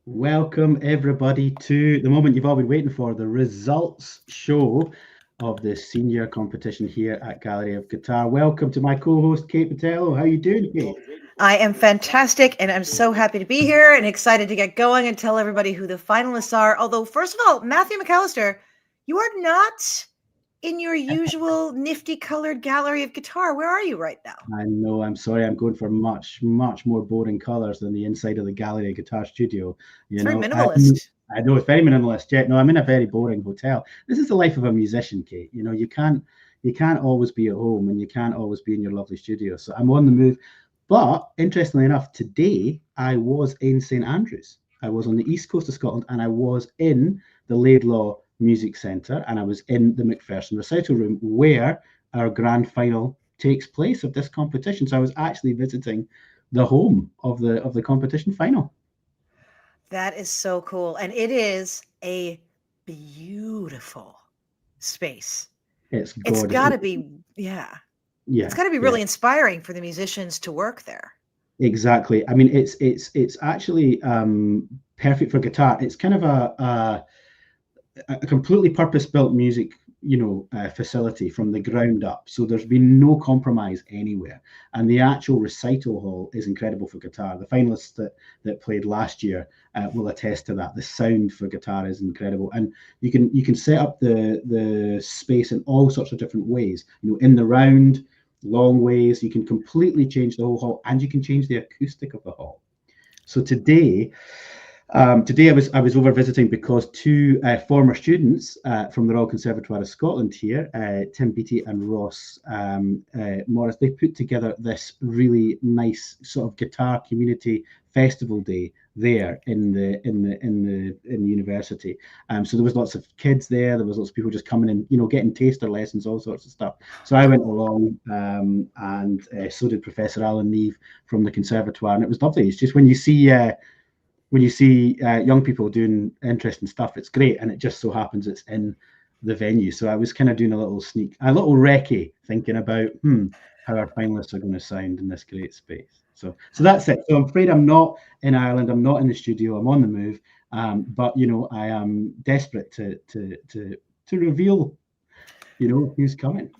Welcome, everybody, to the moment you've all been waiting for, the results show of the senior competition here at Gallery of Guitar. Welcome to my co-host, Kate Botello. How are you doing, Kate? I am fantastic, and I'm so happy to be here and excited to get going and tell everybody who the finalists are. Although, first of all, Matthew McAllister, you are not in your usual nifty colored gallery of guitar. Where are you right now? I know, I'm sorry, I'm going for much more boring colours than the inside of the Gallery of Guitar studio. It's You very know, minimalist. I know it's very minimalist. Yeah, no, I'm in a very boring hotel. This is the life of a musician, Kate. You know, you can't always be at home and you can't always be in your lovely studio. So I'm on the move. But interestingly enough, today I was in St Andrews. I was on the east coast of Scotland and I was in the Laidlaw Music Centre and I was in the McPherson recital room where our grand final takes place of this competition. So I was actually visiting the home of the competition final. That is so cool. And it is a beautiful space. It's It's gorgeous. got to be, yeah, it's Yeah, got to be yeah. really inspiring for the musicians to work there. Exactly. I mean, it's actually perfect for guitar. It's kind of a completely purpose-built music, facility from the ground up. So there's been no compromise anywhere, and the actual recital hall is incredible for guitar. The finalists that played last year will attest to that. The sound for guitar is incredible, and you can set up the space in all sorts of different ways. You know, in the round, long ways. You can completely change the whole hall, and you can change the acoustic of the hall. So today I was over visiting because two former students from the Royal Conservatoire of Scotland here, Tim Beattie and Ross Morris, they put together this really nice sort of guitar community festival day there in the university. So there was lots of kids there. There was lots of people just coming in, getting taster lessons, all sorts of stuff. So I went Cool. along, and so did Professor Alan Neve from the Conservatoire, and it was lovely. It's just when you see young people doing interesting stuff, it's great, and it just so happens it's in the venue. So I was kind of doing a little recce, thinking about how our finalists are going to sound in this great space. So that's it. So I'm afraid I'm not in Ireland. I'm not in the studio. I'm on the move, but I am desperate to reveal who's coming.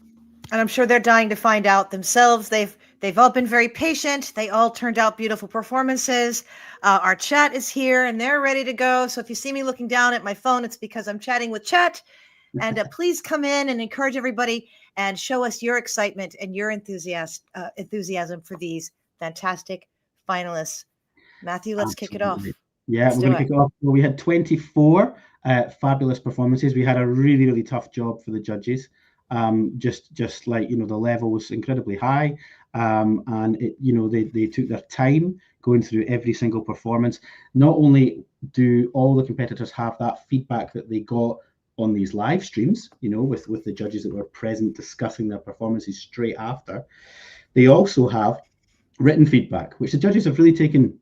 And I'm sure they're dying to find out themselves. They've all been very patient. They all turned out beautiful performances. Our chat is here and they're ready to go. So if you see me looking down at my phone, it's because I'm chatting with chat. And please come in and encourage everybody and show us your excitement and your enthusiasm for these fantastic finalists. Matthew, let's kick it Absolutely. off. Yeah, Let's we're going do to it. kick it off. Well, we had 24 fabulous performances. We had a really, really tough job for the judges. Just like, the level was incredibly high. And they took their time going through every single performance. Not only do all the competitors have that feedback that they got on these live streams, with the judges that were present discussing their performances straight after, they also have written feedback, which the judges have really taken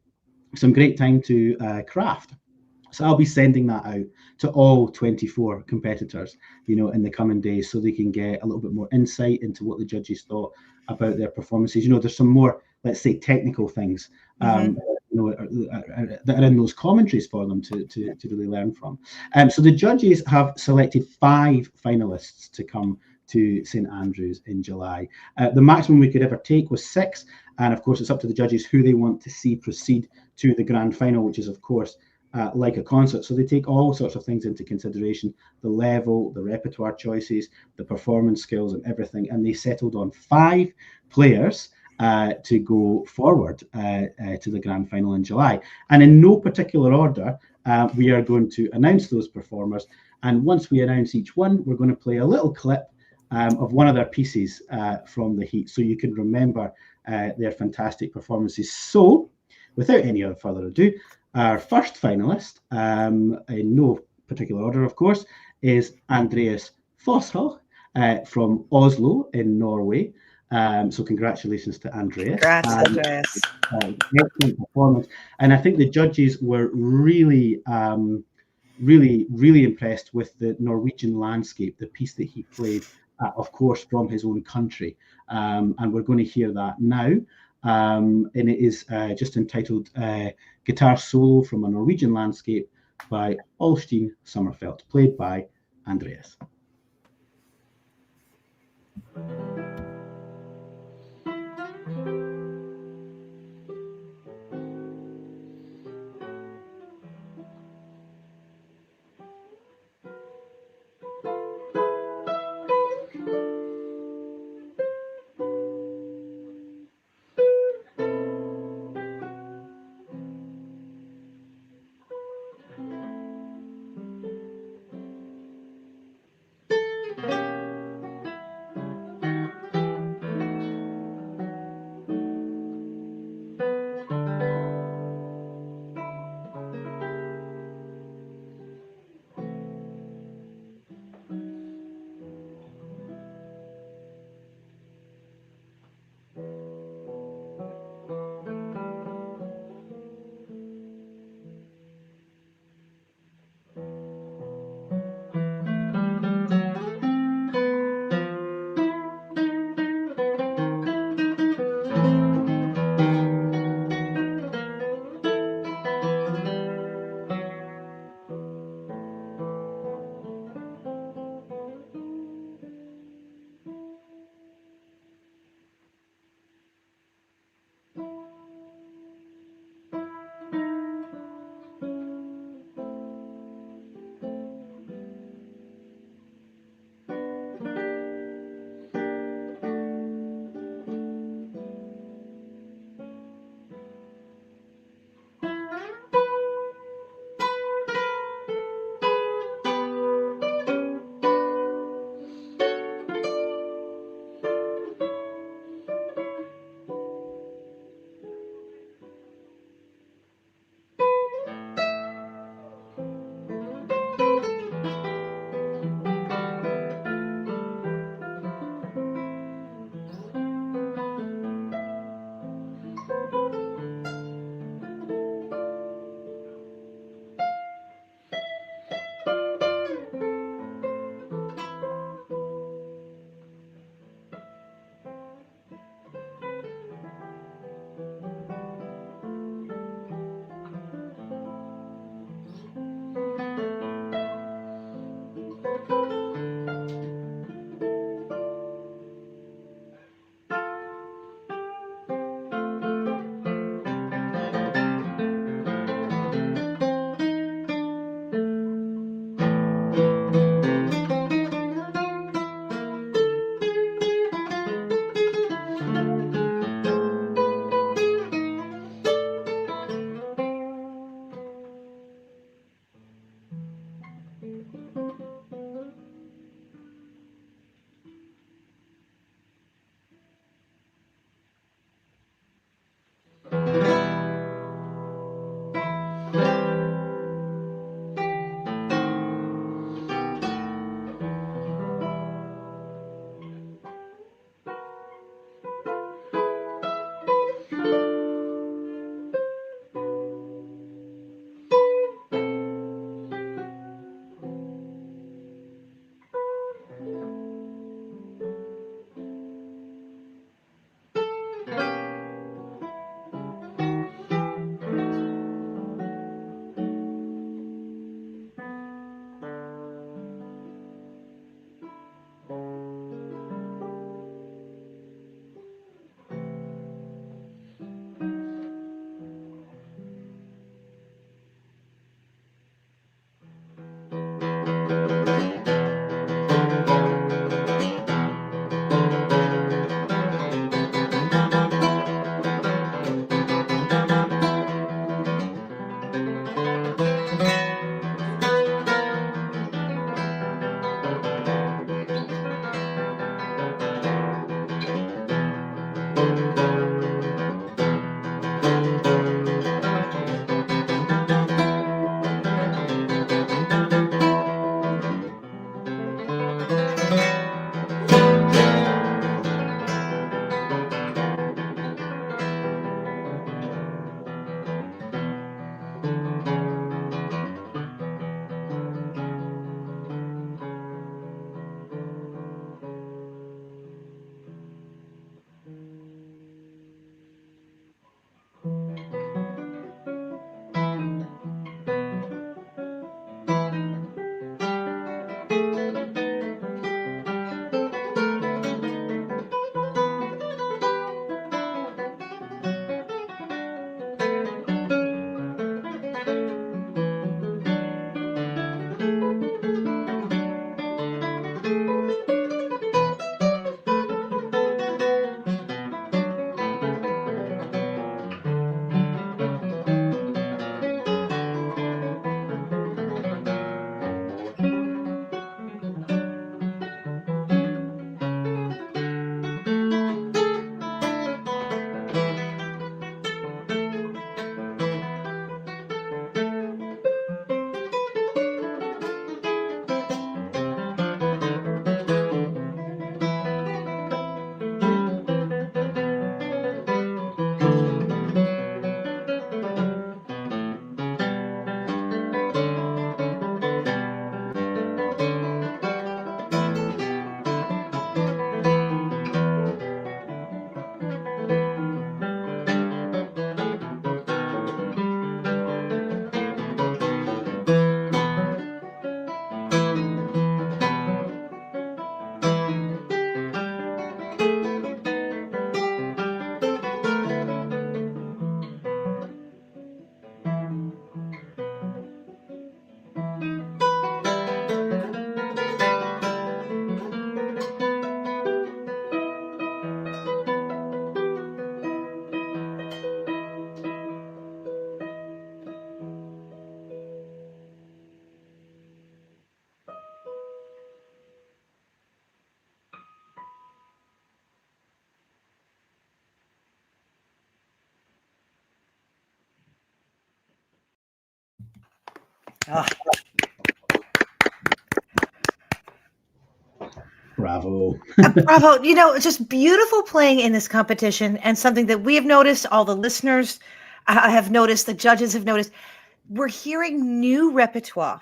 some great time to craft. So I'll be sending that out to all 24 competitors, in the coming days, so they can get a little bit more insight into what the judges thought about their performances. There's some more, let's say, technical things Mm-hmm. that are in those commentaries for them to really learn from. So the judges have selected 5 finalists to come to St Andrews in July. The maximum we could ever take was 6, and of course it's up to the judges who they want to see proceed to the grand final, which is of course like a concert. So they take all sorts of things into consideration: the level, the repertoire choices, the performance skills, and everything. And they settled on 5 players to go forward to the grand final in July. And in no particular order, we are going to announce those performers. And once we announce each one, we're going to play a little clip of one of their pieces from the heat, so you can remember their fantastic performances. So, without any further ado, our first finalist, in no particular order, of course, is Andreas Fosshaug from Oslo in Norway. So congratulations to Andreas. Congrats, Andreas. Excellent performance. And I think the judges were really, really impressed with the Norwegian landscape, the piece that he played, of course, from his own country. And we're going to hear that now. and it is just entitled Guitar Solo from a Norwegian Landscape by Alstein Sommerfeld, played by Andreas. Oh, Bravo. bravo. It's just beautiful playing in this competition, and something that we have noticed, all the listeners have noticed, the judges have noticed. We're hearing new repertoire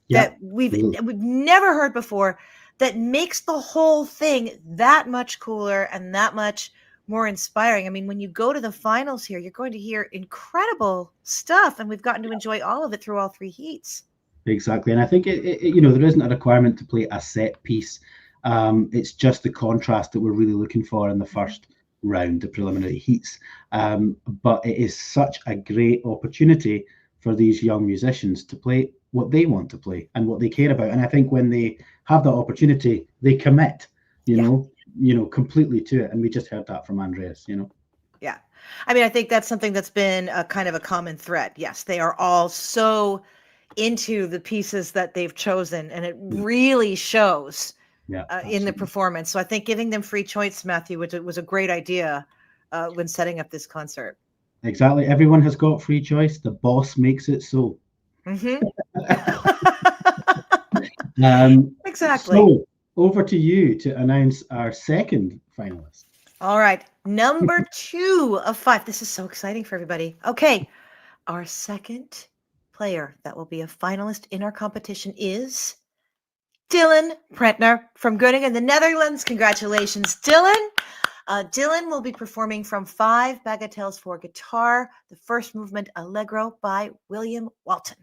Yeah. that we've never heard before, that makes the whole thing that much cooler and that much more inspiring. I mean, when you go to the finals here, you're going to hear incredible stuff, and we've gotten to enjoy all of it through all three heats. Exactly. And I think, there isn't a requirement to play a set piece. It's just the contrast that we're really looking for in the first round, the preliminary heats. But it is such a great opportunity for these young musicians to play what they want to play and what they care about. And I think when they have that opportunity, they commit, completely to it. And we just heard that from Andreas, Yeah. I mean, I think that's something that's been a kind of a common thread. Yes, they are all so into the pieces that they've chosen, and it really shows in the performance. So I think giving them free choice, Matthew, was a great idea when setting up this concert. Exactly. Everyone has got free choice. The boss makes it so. Exactly. So over to you to announce our second finalist. All right. Number 2 of 5. This is so exciting for everybody. Okay. Our second player that will be a finalist in our competition is Dylan Prentner from Groningen, the Netherlands. Congratulations, Dylan. Dylan will be performing from 5 bagatelles for guitar, the first movement Allegro by William Walton.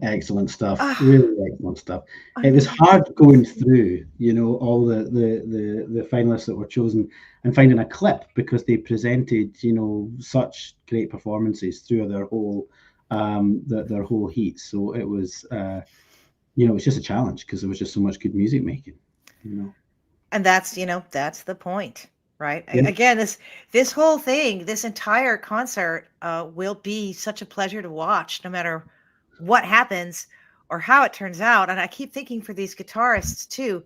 Excellent stuff. Ah, Really excellent stuff. I It was mean, hard going through, all the finalists that were chosen and finding a clip because they presented, such great performances through their whole heat. So it was, it was just a challenge because there was just so much good music making. and that's the point, right? Yeah. Again, this whole thing, this entire concert, will be such a pleasure to watch, no matter what happens or how it turns out. And I keep thinking for these guitarists too,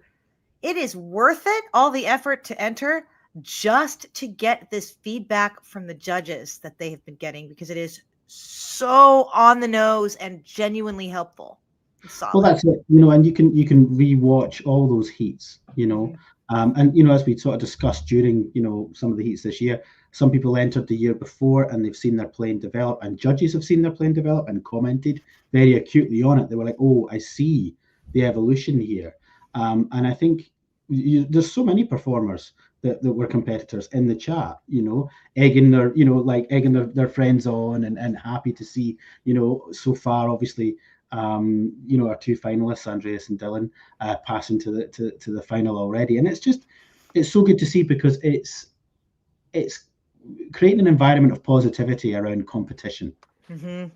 it is worth it, all the effort to enter, just to get this feedback from the judges that they have been getting, because it is so on the nose and genuinely helpful. Well, Solid. that's it, and you can rewatch all those heats. And as we sort of discussed during some of the heats this year, some people entered the year before and they've seen their playing develop, and judges have seen their playing develop and commented very acutely on it. They were like, "Oh, I see the evolution here," and I think there's so many performers that were competitors in the chat, egging their friends on and happy to see, so far, obviously, our two finalists, Andreas and Dylan, passing to the final already, and it's so good to see because it's creating an environment of positivity around competition. Mm-hmm.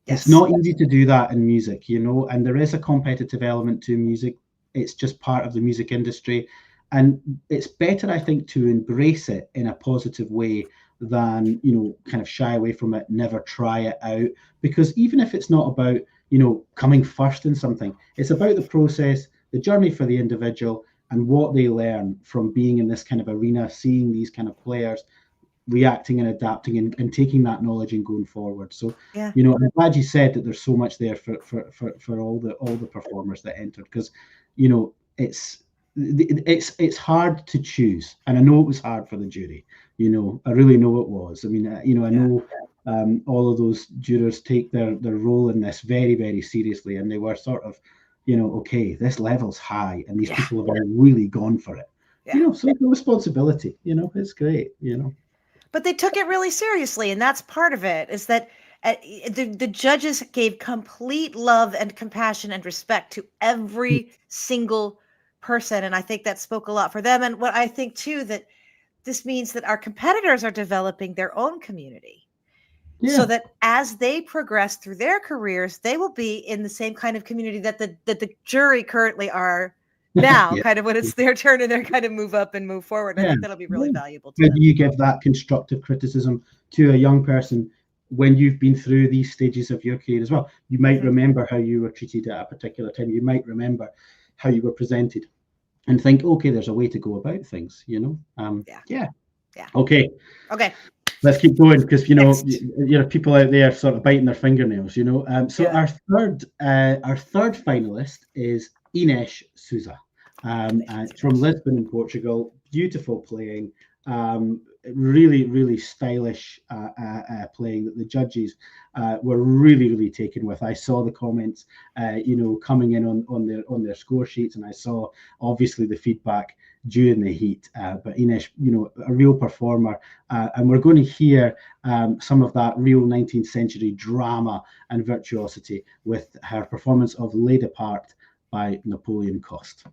It's Yes. not easy to do that in music, and there is a competitive element to music. It's just part of the music industry, and it's better, I think, to embrace it in a positive way than kind of shy away from it, never try it out, because even if it's not about coming first in something, it's about the process, the journey for the individual, and what they learn from being in this kind of arena, seeing these kind of players reacting and adapting and taking that knowledge and going forward. So, Yeah. I'm glad you said that there's so much there for all the performers that entered, because it's hard to choose, and I know it was hard for the jury. I really know it was. I mean, I know all of those jurors take their role in this very, very seriously, and they were sort of, okay, this level's high, and these people have really gone for it. Yeah. So the responsibility, it's great. But they took it really seriously, and that's part of it, is that the judges gave complete love and compassion and respect to every single person, and I think that spoke a lot for them. And what I think too, that this means that our competitors are developing their own community, so Yeah. that as they progress through their careers, they will be in the same kind of community that the jury currently are now, Yeah. kind of when it's their turn and they're kind of move up and move forward. And I Yeah. think that'll be really valuable to How them. do you give that constructive criticism to a young person when you've been through these stages of your career as well? You might remember how you were treated at a particular time. You might remember how you were presented and think, okay, there's a way to go about things, Yeah. Okay. Okay. Let's keep going, because Next. people out there sort of biting their fingernails. So Yeah. our third finalist is Inês Sousa, from Lisbon in Portugal. Beautiful playing, really, really stylish playing that the judges were really, really taken with. I saw the comments, coming in on their score sheets, and I saw obviously the feedback during the heat. But Inês, a real performer, and we're going to hear some of that real 19th century drama and virtuosity with her performance of Les Departs by Napoleon Coste.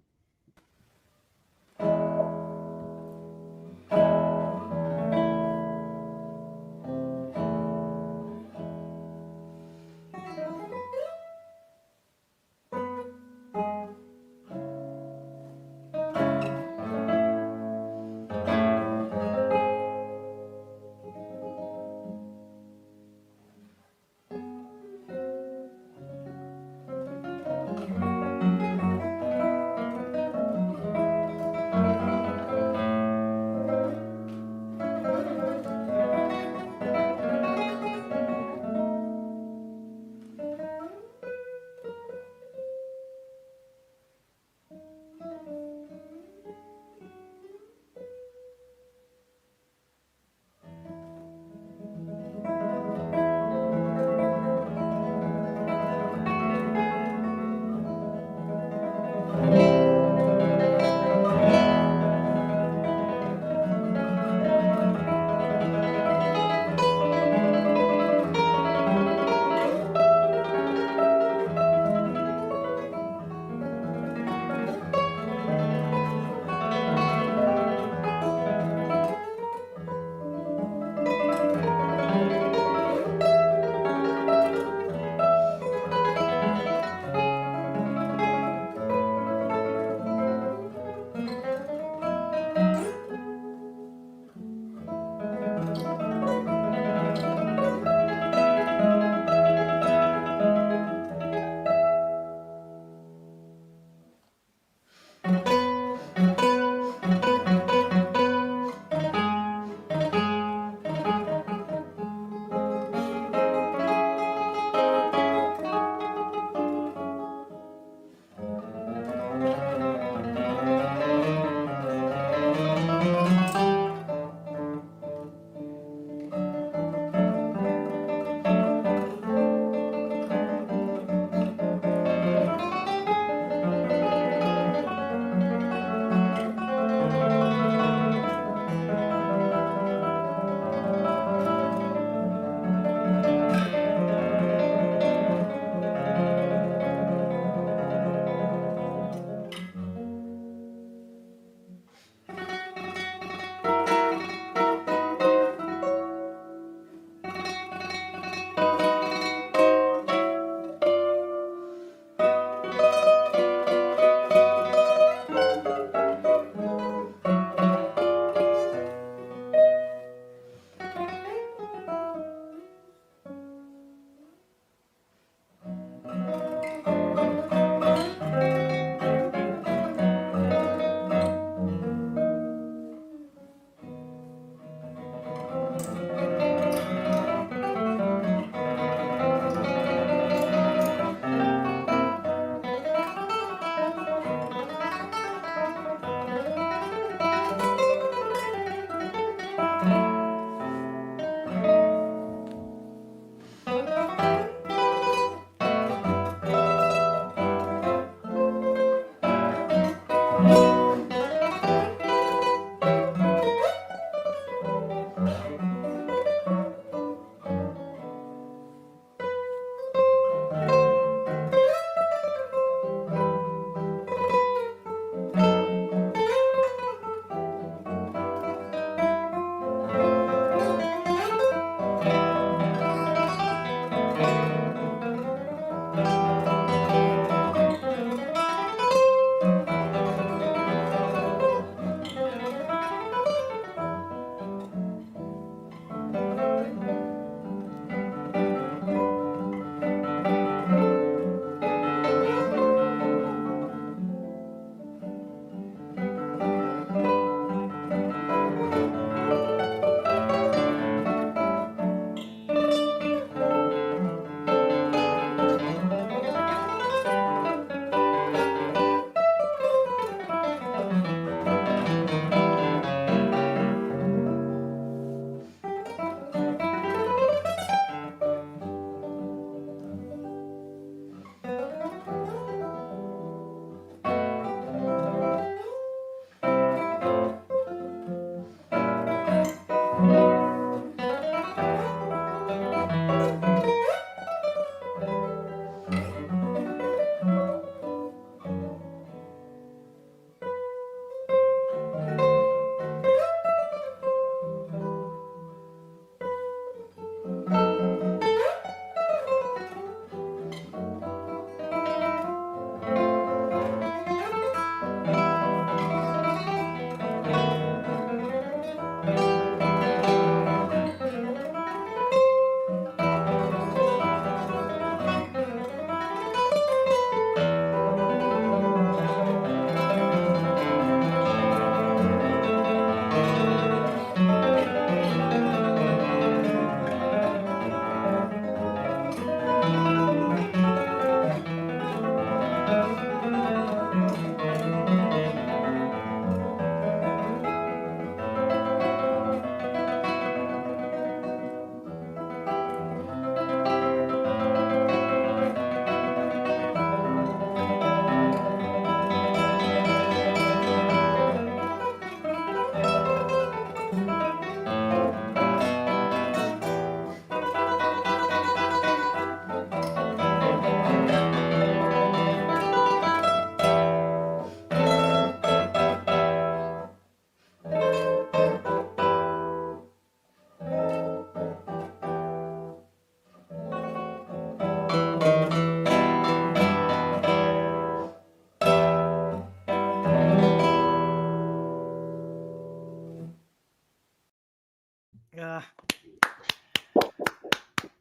Uh,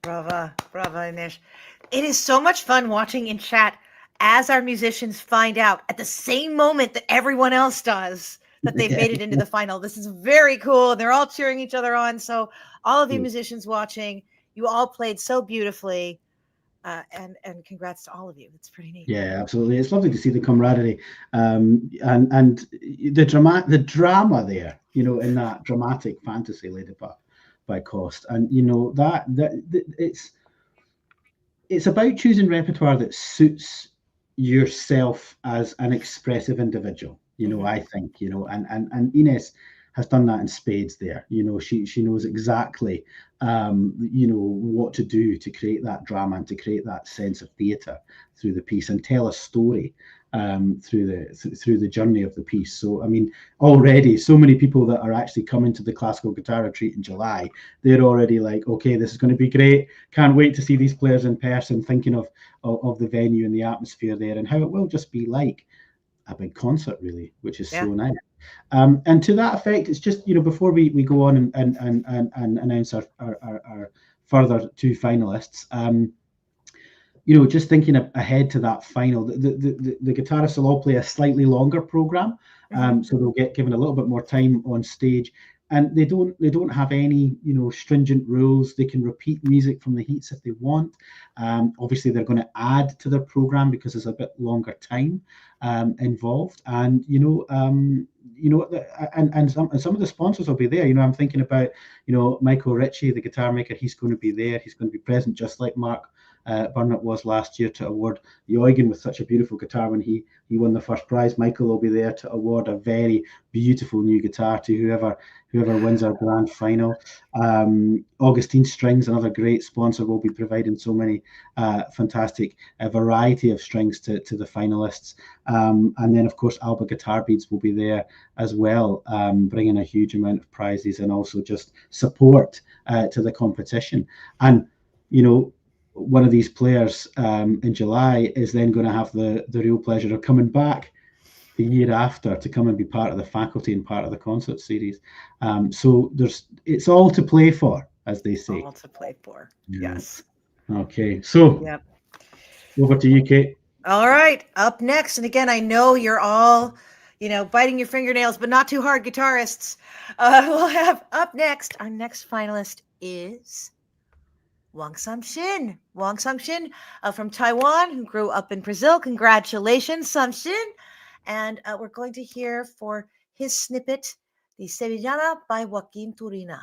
brava, Inês. It is so much fun watching in chat as our musicians find out at the same moment that everyone else does that they've made it into the final. This is very cool. They're all cheering each other on. So all of you musicians watching, you all played so beautifully. And congrats to all of you. It's pretty neat. Yeah, absolutely. It's lovely to see the camaraderie and the drama there, in that dramatic fantasy led by Cost. And that it's about choosing repertoire that suits yourself as an expressive individual. I think, and Inês has done that in spades there. She knows exactly what to do to create that drama and to create that sense of theatre through the piece and tell a story through the journey of the piece. So I mean, already so many people that are actually coming to the classical guitar retreat in July, they're already like, okay, this is going to be great. Can't wait to see these players in person, thinking of the venue and the atmosphere there and how it will just be like a big concert, really, which is so nice. And to that effect, it's just, before we go on and announce our further two finalists, just thinking ahead to that final, the guitarists will all play a slightly longer program, so they'll get given a little bit more time on stage, and they don't have any stringent rules. They can repeat music from the heats if they want. Obviously, they're going to add to their program because there's a bit longer time involved, and and some of the sponsors will be there. I'm thinking about Michael Ritchie, the guitar maker. He's going to be there. He's going to be present, just like Mark Burnett was last year, to award Eugen with such a beautiful guitar when he won the first prize. Michael will be there to award a very beautiful new guitar to whoever wins our grand final. Augustine Strings, another great sponsor, will be providing so many fantastic variety of strings to the finalists. And then, of course, Alba Guitar Beads will be there as well, bringing a huge amount of prizes and also just support to the competition. And, one of these players in July is then going to have the real pleasure of coming back the year after to come and be part of the faculty and part of the concert series. So it's all to play for, as they say. All to play for. Yes. Okay. So over to you, Kate. All right. Up next, and again, I know you're all, biting your fingernails, but not too hard, guitarists. We'll have up next, our next finalist is Weng Samshin. Weng Samshin from Taiwan, who grew up in Brazil. Congratulations, Samshin. And we're going to hear for his snippet, the Sevillana by Joaquin Turina.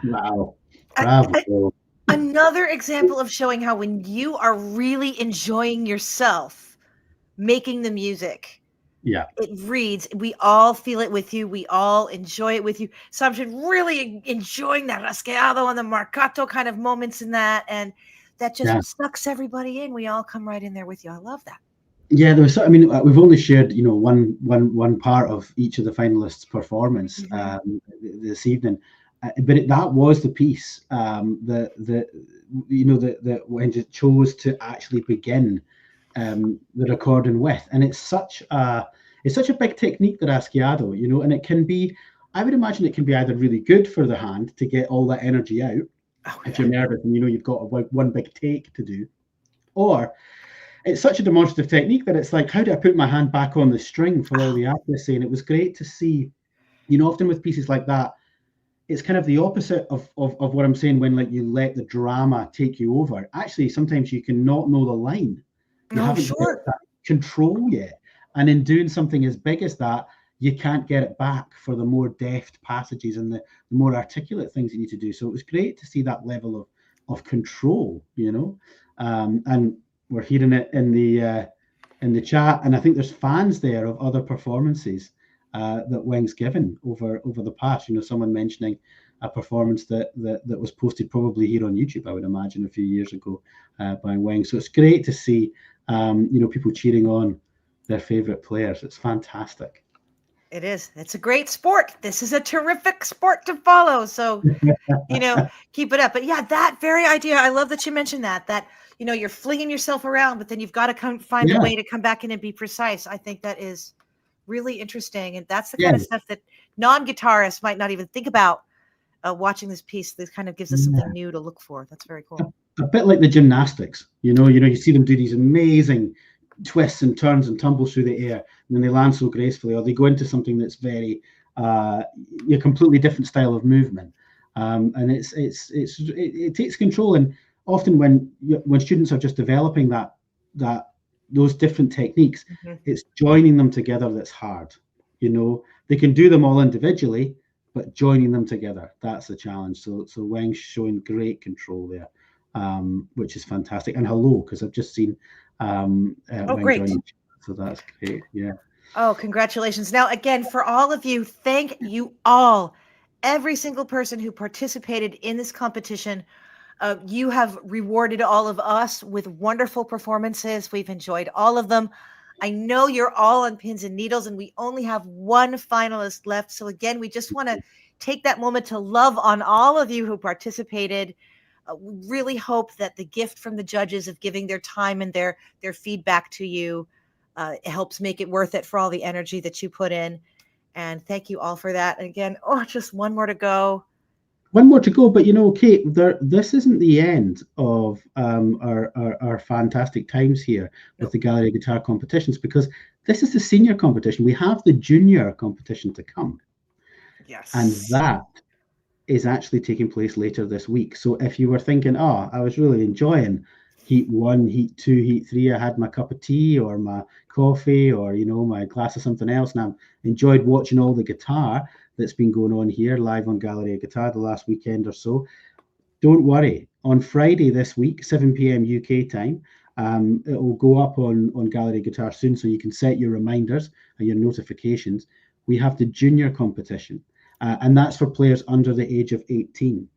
Wow. Bravo. Another example of showing how when you are really enjoying yourself making the music, Yeah. it reads, we all feel it with you. We all enjoy it with you. So I'm really enjoying that rasgueado and the marcato kind of moments in that. And that just sucks everybody in. We all come right in there with you. I love that. Yeah, there was. I mean, we've only shared, one part of each of the finalists' performance this evening, but that was the piece that when it chose to actually begin the recording with, and it's such a big technique, the rasgueado, and it can be. I would imagine it can be either really good for the hand to get all that energy out if you're nervous and you've got one big take to do, or it's such a demonstrative technique that it's like, how do I put my hand back on the string for all the accuracy? And it was great to see, often with pieces like that, it's kind of the opposite of what I'm saying when you let the drama take you over. Actually, sometimes you can not know the line. You haven't got that control yet. And in doing something as big as that, you can't get it back for the more deft passages and the more articulate things you need to do. So it was great to see that level of control, and we're hearing it in the chat, and I think there's fans there of other performances that Weng's given over the past. Someone mentioning a performance that was posted probably here on YouTube, I would imagine, a few years ago by Weng. So it's great to see people cheering on their favorite players. It's fantastic. It is. It's a great sport. This is a terrific sport to follow. So, keep it up. But yeah, that very idea. I love that you mentioned that, you're flinging yourself around, but then you've got to find a way to come back in and be precise. I think that is really interesting. And that's the kind of stuff that non-guitarists might not even think about watching this piece. This kind of gives us something new to look for. That's very cool. A bit like the gymnastics, you see them do these amazing twists and turns and tumbles through the air, and then they land so gracefully, or they go into something that's very a completely different style of movement, and it takes control. And often when students are just developing those different techniques, it's joining them together that's hard. They can do them all individually, but joining them together, that's the challenge. So Weng's showing great control there, which is fantastic. And hello, because I've just seen great. So that's great. Yeah. Oh, congratulations. Now, again, for all of you, thank you all. Every single person who participated in this competition, you have rewarded all of us with wonderful performances. We've enjoyed all of them. I know you're all on pins and needles, and we only have one finalist left. So again, we just want to take that moment to love on all of you who participated. We really hope that the gift from the judges of giving their time and their feedback to you helps make it worth it for all the energy that you put in. And thank you all for that. And again, just one more to go. One more to go, but Kate, this isn't the end of our fantastic times here with the Gallery Guitar competitions, because this is the senior competition. We have the junior competition to come. Yes. And that is actually taking place later this week. So if you were thinking, I was really enjoying Heat 1, Heat 2, Heat 3, I had my cup of tea or my coffee or, my glass of something else, and I've enjoyed watching all the guitar that's been going on here live on Gallery Guitar the last weekend or so, don't worry. On Friday this week, 7 p.m. UK time, it will go up on Gallery Guitar soon, so you can set your reminders and your notifications. We have the junior competition, and that's for players under the age of 18.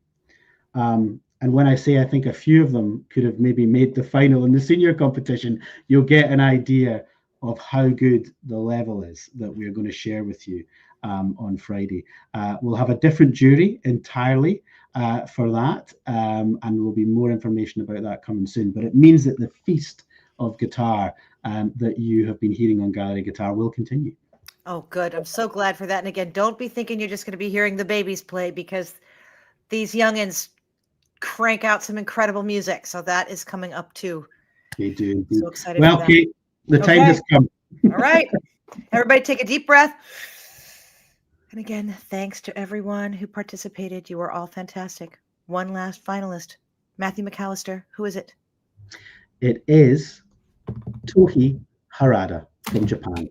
And when I say I think a few of them could have maybe made the final in the senior competition, you'll get an idea of how good the level is that we're going to share with you on Friday. We'll have a different jury entirely for that, and there'll be more information about that coming soon. But it means that the feast of guitar that you have been hearing on Gallery Guitar will continue. Oh, good. I'm so glad for that. And again, don't be thinking you're just going to be hearing the babies play, because these youngins crank out some incredible music. So that is coming up too. They do. So excited. Well, Kate, the time has come. All right. Everybody take a deep breath. And again, thanks to everyone who participated. You were all fantastic. One last finalist, Matthew McAllister. Who is it? It is Tohi Harada from Japan.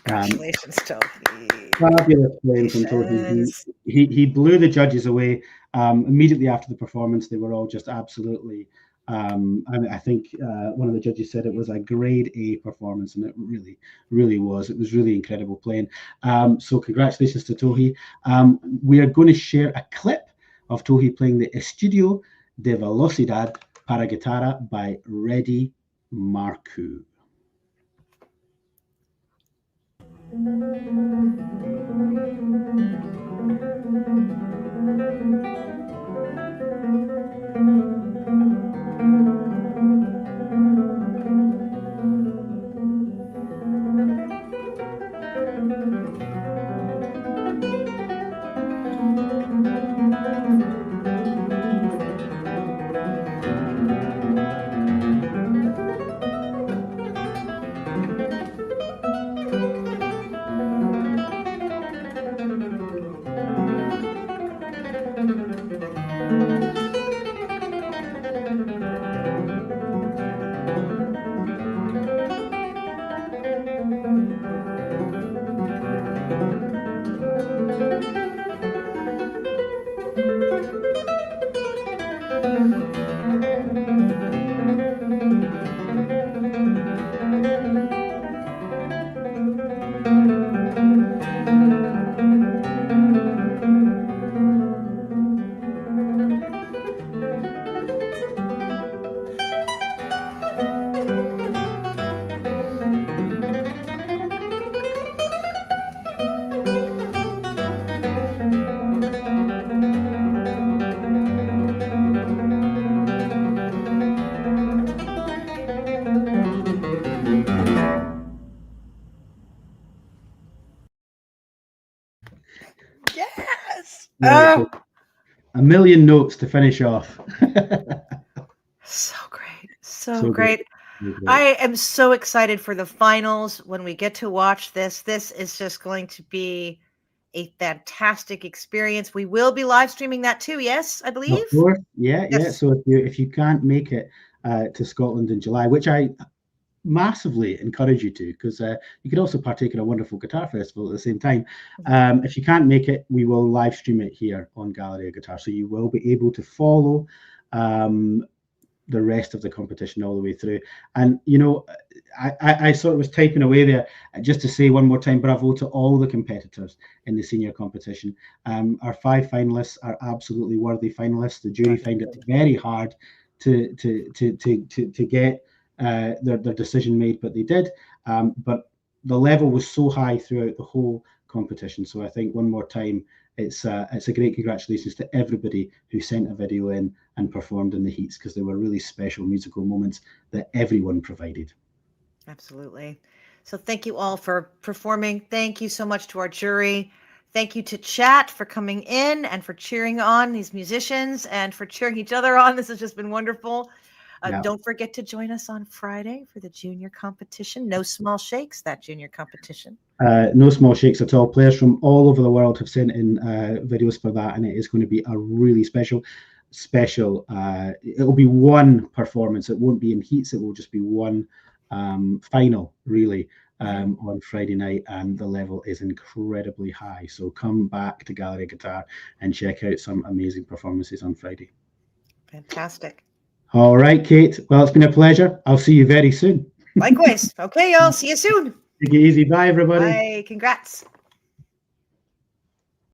Congratulations, Tohi. Fabulous playing from Tohi. He blew the judges away immediately after the performance. They were all just absolutely. I think one of the judges said it was a grade A performance, and it really, really was. It was really incredible playing. So congratulations to Tohi. We are going to share a clip of Tohi playing the Estudio de Velocidad para Guitarra by Reddy Marcu. Oh. A million notes to finish off. So great. So great. I am so excited for the finals when we get to watch this. This is just going to be a fantastic experience. We will be live streaming that too, yes, I believe? Of course. Yeah. So if you can't make it to Scotland in July, which I massively encourage you to, because you could also partake in a wonderful guitar festival at the same time. If you can't make it, we will live stream it here on Gallery Guitar, so you will be able to follow the rest of the competition all the way through. And you know, I sort of was typing away there just to say one more time bravo to all the competitors in the senior competition. Our 5 finalists are absolutely worthy finalists. The jury found it very hard to get their decision made, but they did. But the level was so high throughout the whole competition. So I think one more time, it's a great congratulations to everybody who sent a video in and performed in the heats, because they were really special musical moments that everyone provided. Absolutely. So thank you all for performing. Thank you so much to our jury. Thank you to chat for coming in and for cheering on these musicians and for cheering each other on. This has just been wonderful. Don't forget to join us on Friday for the junior competition. No small shakes, that junior competition. No small shakes at all. Players from all over the world have sent in videos for that, and it is going to be a really special. It'll be one performance. It won't be in heats. It will just be one final, really, on Friday night, and the level is incredibly high. So come back to Gallery Guitar and check out some amazing performances on Friday. Fantastic. All right, Kate. Well, it's been a pleasure. I'll see you very soon. Likewise. Okay, y'all. See you soon. Take it easy. Bye, everybody. Bye. Congrats.